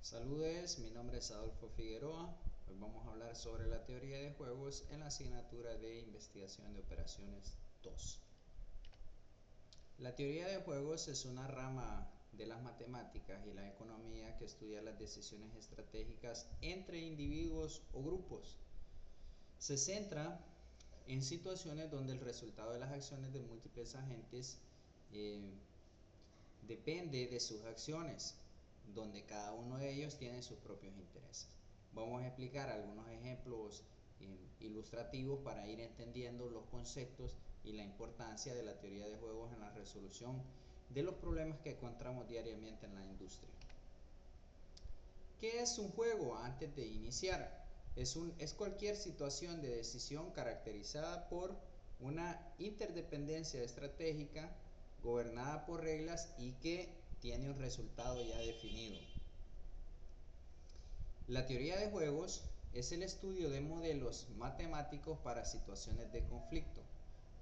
Saludes, mi nombre es Adolfo Figueroa. Hoy vamos a hablar sobre la teoría de juegos en la asignatura de Investigación de Operaciones 2. La teoría de juegos es una rama de las matemáticas y la economía que estudia las decisiones estratégicas entre individuos o grupos. Se centra en situaciones donde el resultado de las acciones de múltiples agentes depende de sus acciones, donde cada uno de ellos tiene sus propios intereses. Vamos a explicar algunos ejemplos ilustrativos para ir entendiendo los conceptos y la importancia de la teoría de juegos en la resolución de los problemas que encontramos diariamente en la industria. ¿Qué es un juego? Antes de iniciar, es cualquier situación de decisión caracterizada por una interdependencia estratégica gobernada por reglas y que tiene un resultado ya definido. La teoría de juegos es el estudio de modelos matemáticos para situaciones de conflicto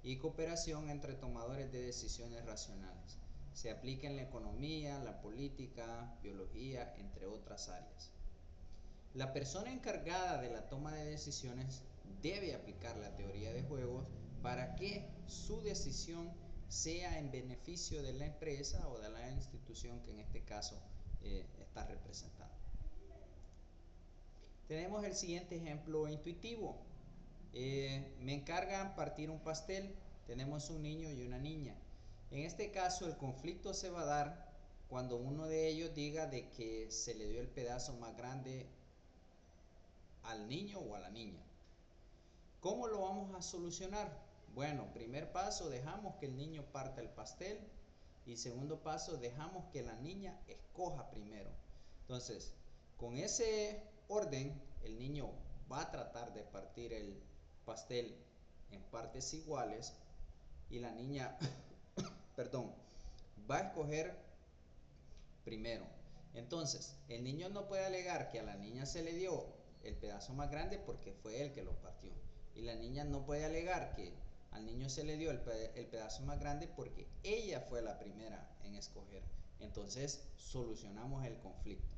y cooperación entre tomadores de decisiones racionales. Se aplica en la economía, la política, biología, entre otras áreas. La persona encargada de la toma de decisiones debe aplicar la teoría de juegos para que su decisión sea en beneficio de la empresa o de la institución que en este caso está representada. Tenemos el siguiente ejemplo intuitivo. Me encargan partir un pastel. Tenemos un niño y una niña. En este caso el conflicto se va a dar cuando uno de ellos diga de que se le dio el pedazo más grande al niño o a la niña. ¿Cómo lo vamos a solucionar? Bueno, primer paso, dejamos que el niño parta el pastel, y segundo paso, dejamos que la niña escoja primero. Entonces, con ese orden, el niño va a tratar de partir el pastel en partes iguales y la niña, perdón, va a escoger primero. Entonces, el niño no puede alegar que a la niña se le dio el pedazo más grande porque fue él que lo partió. Y la niña no puede alegar que al niño se le dio el pedazo más grande porque ella fue la primera en escoger. Entonces, solucionamos el conflicto.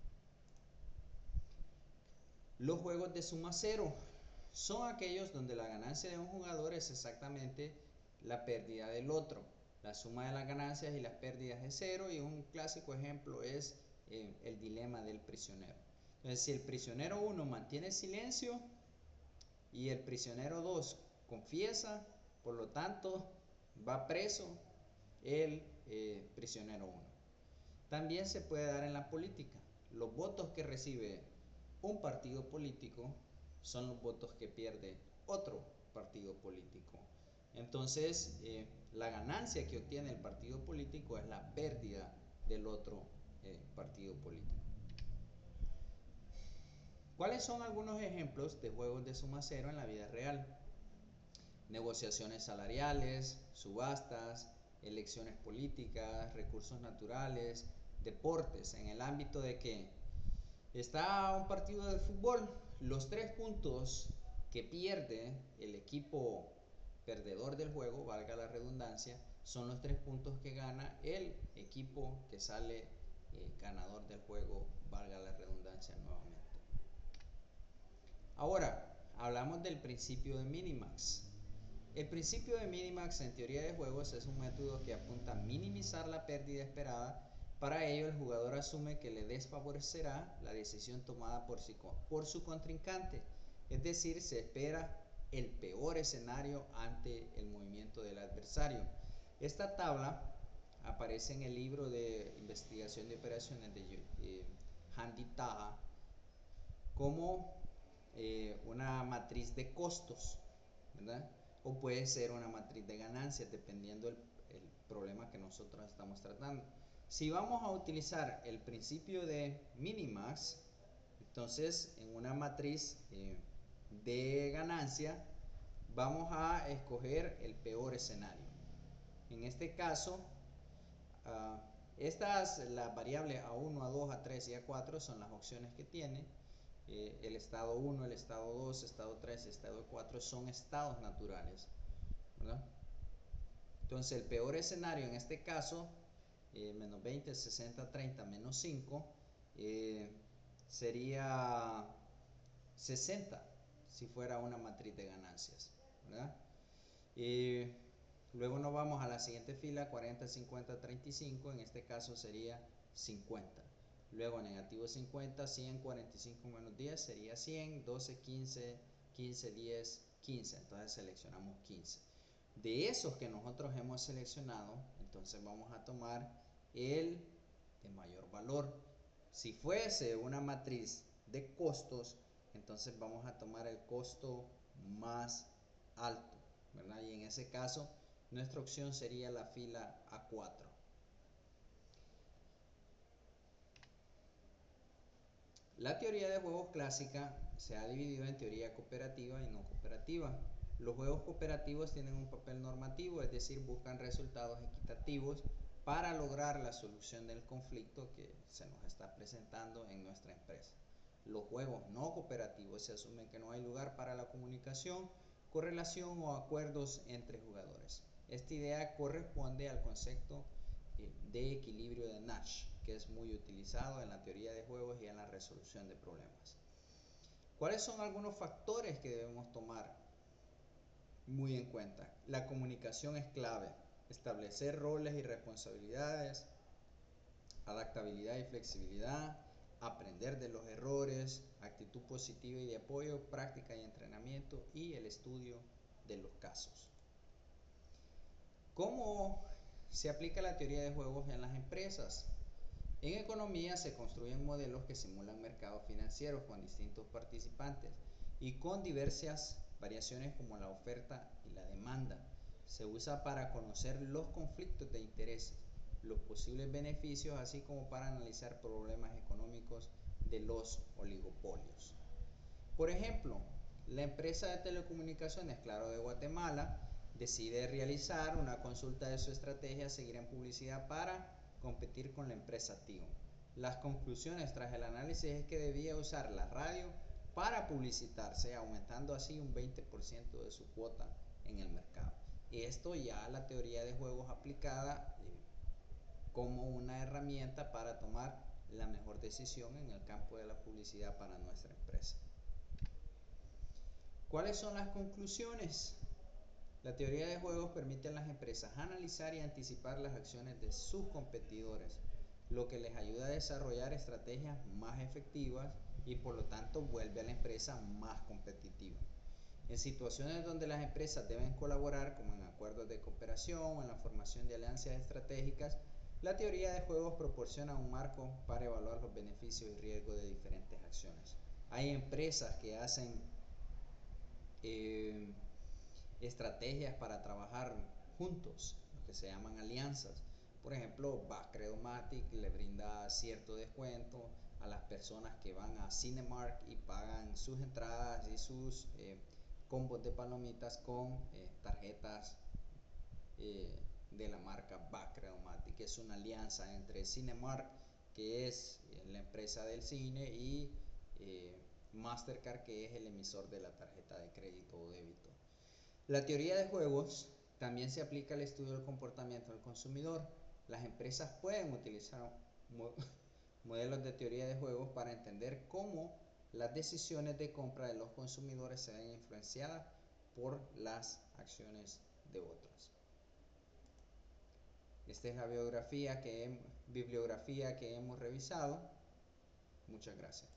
Los juegos de suma cero son aquellos donde la ganancia de un jugador es exactamente la pérdida del otro. La suma de las ganancias y las pérdidas es cero, y un clásico ejemplo es el dilema del prisionero. Entonces, si el prisionero 1 mantiene silencio y el prisionero 2 confiesa, por lo tanto va preso el prisionero 1. También se puede dar en la política. Los votos que recibe un partido político son los votos que pierde otro partido político. Entonces, la ganancia que obtiene el partido político es la pérdida del otro partido político. ¿Cuáles son algunos ejemplos de juegos de suma cero en la vida real? Negociaciones salariales, subastas, elecciones políticas, recursos naturales, deportes, en el ámbito de que está un partido de fútbol, los 3 puntos que pierde el equipo perdedor del juego, valga la redundancia, son los 3 puntos que gana el equipo que sale ganador del juego, valga la redundancia nuevamente. Ahora, hablamos del principio de Minimax. El principio de Minimax en teoría de juegos es un método que apunta a minimizar la pérdida esperada. Para ello, el jugador asume que le desfavorecerá la decisión tomada por su contrincante, es decir, se espera el peor escenario ante el movimiento del adversario. Esta tabla aparece en el libro de investigación de operaciones de Hamdi Taha como una matriz de costos, ¿verdad? O puede ser una matriz de ganancias, dependiendo el problema que nosotros estamos tratando. Si vamos a utilizar el principio de Minimax, entonces en una matriz de ganancia vamos a escoger el peor escenario. En este caso, las variables A1, A2, A3 y A4 son las opciones que tiene. El estado 1, el estado 2, estado 3, estado 4 son estados naturales, ¿verdad? Entonces el peor escenario en este caso, menos 20, 60, 30, menos 5, sería 60 si fuera una matriz de ganancias, ¿verdad? Y luego nos vamos a la siguiente fila, 40, 50, 35, en este caso sería 50. Luego negativo 50, 100, 45 menos 10 sería 100, 12, 15, 15, 10, 15. Entonces seleccionamos 15. De esos que nosotros hemos seleccionado, entonces vamos a tomar el de mayor valor. Si fuese una matriz de costos, entonces vamos a tomar el costo más alto, ¿verdad? Y en ese caso, nuestra opción sería la fila A4. La teoría de juegos clásica se ha dividido en teoría cooperativa y no cooperativa. Los juegos cooperativos tienen un papel normativo, es decir, buscan resultados equitativos para lograr la solución del conflicto que se nos está presentando en nuestra empresa. Los juegos no cooperativos se asume que no hay lugar para la comunicación, correlación o acuerdos entre jugadores. Esta idea corresponde al concepto de equilibrio de Nash, que es muy utilizado en la teoría de juegos y en la resolución de problemas. ¿Cuáles son algunos factores que debemos tomar muy en cuenta? La comunicación es clave. Establecer roles y responsabilidades, adaptabilidad y flexibilidad, aprender de los errores, actitud positiva y de apoyo, práctica y entrenamiento y el estudio de los casos. ¿Cómo se aplica la teoría de juegos en las empresas? En economía se construyen modelos que simulan mercados financieros con distintos participantes y con diversas variaciones como la oferta y la demanda. Se usa para conocer los conflictos de intereses, los posibles beneficios, así como para analizar problemas económicos de los oligopolios. Por ejemplo, la empresa de telecomunicaciones Claro de Guatemala decide realizar una consulta de su estrategia a seguir en publicidad para competir con la empresa Tigo. Las conclusiones tras el análisis es que debía usar la radio para publicitarse, aumentando así un 20% de su cuota en el mercado. Esto ya la teoría de juegos aplicada como una herramienta para tomar la mejor decisión en el campo de la publicidad para nuestra empresa. ¿Cuáles son las conclusiones? La teoría de juegos permite a las empresas analizar y anticipar las acciones de sus competidores, lo que les ayuda a desarrollar estrategias más efectivas y por lo tanto vuelve a la empresa más competitiva. En situaciones donde las empresas deben colaborar, como en acuerdos de cooperación o en la formación de alianzas estratégicas, la teoría de juegos proporciona un marco para evaluar los beneficios y riesgos de diferentes acciones. Hay empresas que hacen estrategias para trabajar juntos, lo que se llaman alianzas. Por ejemplo, Credomatic le brinda cierto descuento a las personas que van a Cinemark y pagan sus entradas y sus combos de palomitas con tarjetas de la marca Credomatic. Es una alianza entre Cinemark, que es la empresa del cine, y Mastercard, que es el emisor de la tarjeta de crédito o débito. La teoría de juegos también se aplica al estudio del comportamiento del consumidor. Las empresas pueden utilizar modelos de teoría de juegos para entender cómo las decisiones de compra de los consumidores se ven influenciadas por las acciones de otros. Esta es la bibliografía que hemos revisado. Muchas gracias.